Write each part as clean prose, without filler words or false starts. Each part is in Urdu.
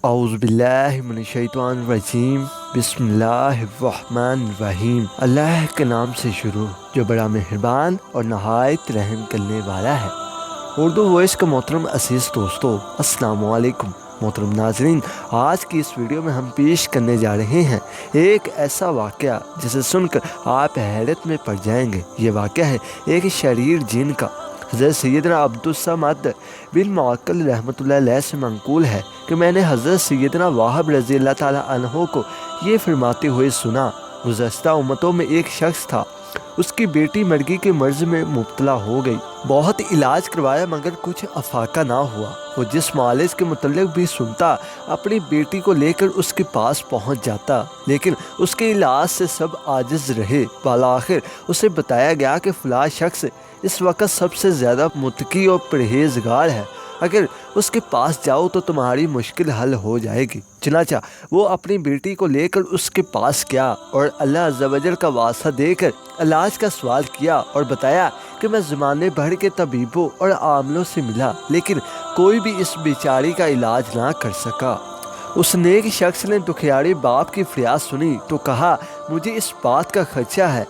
اعوذ باللہ من الشیطان الرجیم، بسم اللہ الرحمن الرحیم۔ اللہ کے نام سے شروع جو بڑا مہربان اور نہایت رحم کرنے والا ہے۔ اردو وائس کا محترم عزیز دوستو، السلام علیکم۔ محترم ناظرین، آج کی اس ویڈیو میں ہم پیش کرنے جا رہے ہیں ایک ایسا واقعہ جسے سن کر آپ حیرت میں پڑ جائیں گے۔ یہ واقعہ ہے ایک شریر جن کا۔ حضرت سیدنا عبدالصمد بن معقل رحمۃ اللہ علیہ سے منقول ہے کہ میں نے حضرت سیدنا وہب رضی اللہ تعالیٰ عنہ کو یہ فرماتے ہوئے سنا، گزشتہ امتوں میں ایک شخص تھا، اس کی بیٹی مرگی کے مرض میں مبتلا ہو گئی، بہت علاج کروایا مگر کچھ افاقہ نہ ہوا۔ وہ جس معالج کے متعلق بھی سنتا اپنی بیٹی کو لے کر اس کے پاس پہنچ جاتا، لیکن اس کے علاج سے سب عاجز رہے۔ بالآخر اسے بتایا گیا کہ فلاں شخص اس وقت سب سے زیادہ متقی اور پرہیزگار ہے، اگر اس کے پاس جاؤ تو تمہاری مشکل حل ہو جائے گی۔ چنانچہ وہ اپنی بیٹی کو لے کر اس کے پاس گیا اور اللہ عز و جل کا واسطہ دے کر علاج کا سوال کیا اور بتایا کہ میں زمانے بھر کے طبیبوں اور عاملوں سے ملا، لیکن کوئی بھی اس بیچاری کا علاج نہ کر سکا۔ اس نیک شخص نے دکھیارے باپ کی فریاد سنی تو کہا، مجھے اس بات کا خدشہ ہے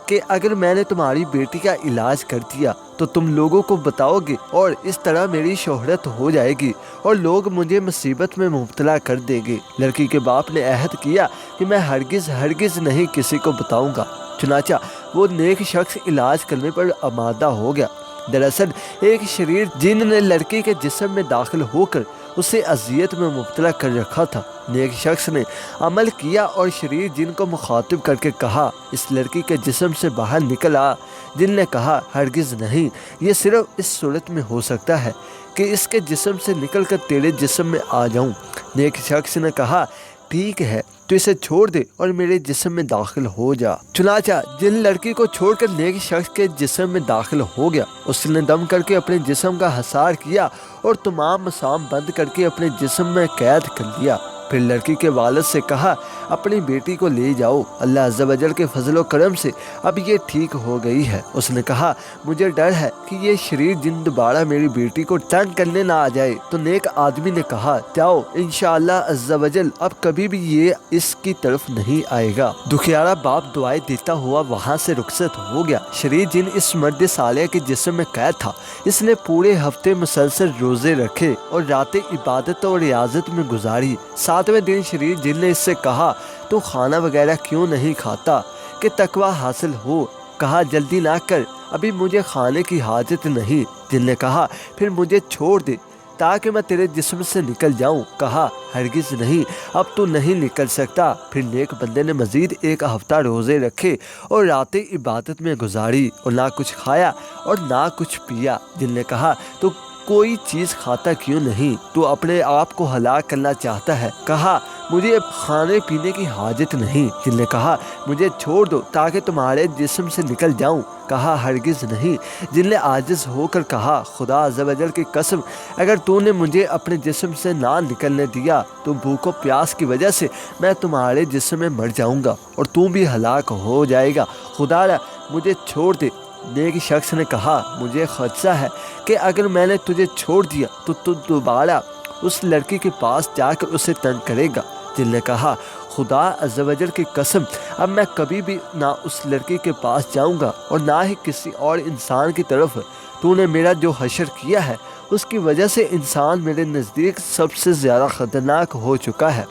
کہ اگر میں نے تمہاری بیٹی کا علاج کر دیا تو تم لوگوں کو بتاؤ گے اور اس طرح میری شہرت ہو جائے گی اور لوگ مجھے مصیبت میں مبتلا کر دیں گے۔ لڑکی کے باپ نے عہد کیا کہ میں ہرگز نہیں کسی کو بتاؤں گا۔ چنانچہ وہ نیک شخص علاج کرنے پر آمادہ ہو گیا۔ دراصل ایک شریر جن نے لڑکی کے جسم میں داخل ہو کر اسے اذیت میں مبتلا کر رکھا تھا۔ نیک شخص نے عمل کیا اور شریر جن کو مخاطب کر کے کہا، اس لڑکی کے جسم سے باہر نکل آ۔ جن نے کہا، ہرگز نہیں، یہ صرف اس صورت میں ہو سکتا ہے کہ اس کے جسم سے نکل کر تیرے جسم میں آ جاؤں۔ نیک شخص نے کہا، ٹھیک ہے، تو اسے چھوڑ دے اور میرے جسم میں داخل ہو جا۔ چنانچہ جن لڑکی کو چھوڑ کر نیک شخص کے جسم میں داخل ہو گیا، اس نے دم کر کے اپنے جسم کا حصار کیا اور تمام مسام بند کر کے اپنے جسم میں قید کر لیا۔ پھر لڑکی کے والد سے کہا، اپنی بیٹی کو لے جاؤ، اللہ عز و جل کے فضل و کرم سے اب یہ ٹھیک ہو گئی ہے۔ اس نے کہا، مجھے ڈر ہے کہ یہ شریر جن دوبارہ میری بیٹی کو تنگ کرنے نہ آ جائے۔ تو نیک آدمی نے کہا، جاؤ، انشاءاللہ عز و جل اب کبھی بھی یہ اس کی طرف نہیں آئے گا۔ دکھیارا باپ دعائیں دیتا ہوا وہاں سے رخصت ہو گیا۔ شریر جن اس مرد صالح کے جسم میں قید تھا، اس نے پورے ہفتے مسلسل روزے رکھے اور راتیں عبادت اور ریاضت میں گزاری۔ 7ویں دن شریر جن نے اس سے کہا، تو کھانا وغیرہ کیوں نہیں کھاتا کہ تقویٰ حاصل ہو؟ کہا، جلدی نہ کر، ابھی مجھے کھانے کی حاجت نہیں۔ جن نے کہا، پھر مجھے چھوڑ دے تاکہ میں تیرے جسم سے نکل جاؤں۔ کہا، ہرگز نہیں، اب تو نہیں نکل سکتا۔ پھر نیک بندے نے مزید 1 ہفتہ روزے رکھے اور راتیں عبادت میں گزاری اور نہ کچھ کھایا اور نہ کچھ پیا۔ جن نے کہا، تو کوئی چیز کھاتا کیوں نہیں؟ تو اپنے آپ کو ہلاک کرنا چاہتا ہے؟ کہا، مجھے اب کھانے پینے کی حاجت نہیں۔ جن نے کہا، مجھے چھوڑ دو تاکہ تمہارے جسم سے نکل جاؤں۔ کہا، ہرگز نہیں۔ جن نے عاجز ہو کر کہا، خدا عز و جل کی قسم، اگر تو نے مجھے اپنے جسم سے نہ نکلنے دیا تو بھوک و پیاس کی وجہ سے میں تمہارے جسم میں مر جاؤں گا اور تو بھی ہلاک ہو جائے گا، خدا را مجھے چھوڑ دے۔ نیک شخص نے کہا، مجھے خدشہ ہے کہ اگر میں نے تجھے چھوڑ دیا تو تو دوبارہ اس لڑکی کے پاس جا کر اسے تنگ کرے گا۔ جن نے کہا، خدا عز و جل کی قسم، اب میں کبھی بھی نہ اس لڑکی کے پاس جاؤں گا اور نہ ہی کسی اور انسان کی طرف۔ تو نے میرا جو حشر کیا ہے اس کی وجہ سے انسان میرے نزدیک سب سے زیادہ خطرناک ہو چکا ہے۔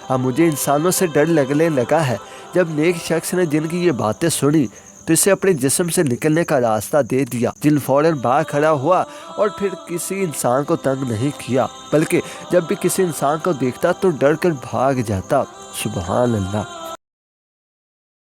اب مجھے انسانوں سے ڈر لگنے لگا ہے۔ جب نیک شخص نے جن کی یہ باتیں سنی تو اسے اپنے جسم سے نکلنے کا راستہ دے دیا۔ جن فوراً باہر کھڑا ہوا اور پھر کسی انسان کو تنگ نہیں کیا، بلکہ جب بھی کسی انسان کو دیکھتا تو ڈر کر بھاگ جاتا۔ سبحان اللہ۔